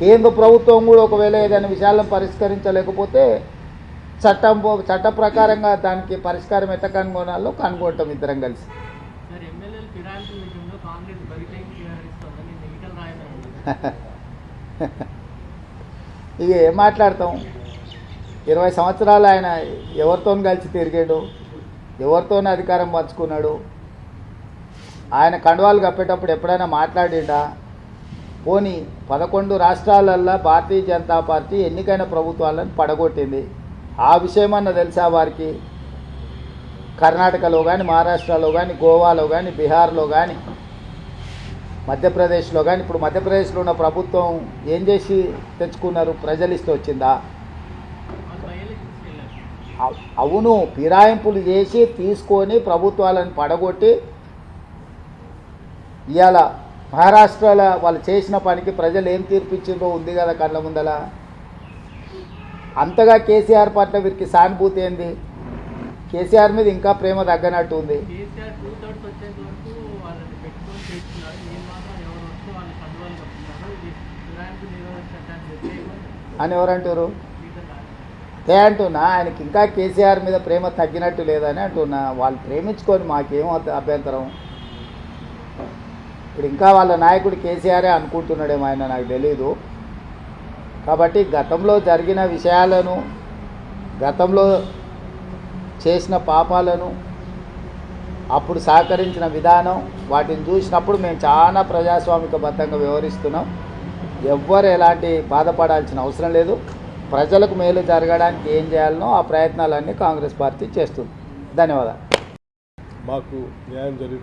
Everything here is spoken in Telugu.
కేంద్ర ప్రభుత్వం కూడా ఒకవేళ ఏదైనా విషయాలను పరిష్కరించలేకపోతే చట్ట ప్రకారంగా దానికి పరిష్కారం ఎట్లా కనుగొనాలో కనుగొంటాం ఇద్దరం కలిసి. ఇక ఏం మాట్లాడతాం, 20 సంవత్సరాలు ఆయన ఎవరితో కలిసి తిరిగాడు, ఎవరితో అధికారం పంచుకున్నాడు, ఆయన కండువాలు కప్పేటప్పుడు ఎప్పుడైనా మాట్లాడిండా? పోనీ 11 రాష్ట్రాలల్లో భారతీయ జనతా పార్టీ ఎన్నికైన ప్రభుత్వాలను పడగొట్టింది, ఆ విషయమన్నా తెలుసా వారికి? కర్ణాటకలో కానీ, మహారాష్ట్రలో కానీ, గోవాలో కానీ, బీహార్లో కానీ, మధ్యప్రదేశ్లో కానీ, ఇప్పుడు మధ్యప్రదేశ్లో ఉన్న ప్రభుత్వం ఏం చేసి తెచ్చుకున్నారు? ప్రజలు ఇష్టం వచ్చిందా? అవును, ఫిరాయింపులు చేసి తీసుకొని ప్రభుత్వాలను పడగొట్టి ఇవాళ మహారాష్ట్రలో వాళ్ళు చేసిన పనికి ప్రజలు ఏం తీర్పిచ్చిందో ఉంది కదా కళ్ళ ముందల. అంతగా కేసీఆర్ పట్ల వీరికి సానుభూతి ఏంది? కేసీఆర్ మీద ఇంకా ప్రేమ తగ్గనట్టు ఉంది. అని ఎవరంటారు? అంటున్నా, ఆయనకి ఇంకా కేసీఆర్ మీద ప్రేమ తగ్గినట్టు లేదని అంటున్నా. వాళ్ళు ప్రేమించుకొని మాకేమో అభ్యంతరం. ఇప్పుడు ఇంకా వాళ్ళ నాయకుడు కేసీఆరే అనుకుంటున్నాడేమో ఆయన, నాకు తెలీదు. కాబట్టి గతంలో జరిగిన విషయాలను, గతంలో చేసిన పాపాలను, అప్పుడు సహకరించిన విధానం, వాటిని చూసినప్పుడు మేము చాలా ప్రజాస్వామికబద్ధంగా వ్యవహరిస్తున్నాం. ఎవ్వరు ఎలాంటి బాధపడాల్సిన అవసరం లేదు. ప్రజలకు మేలు జరగడానికి ఏం చేయాలనో ఆ ప్రయత్నాలన్నీ కాంగ్రెస్ పార్టీ చేస్తుంది. ధన్యవాదాలు. మాకు న్యాయం జరిగే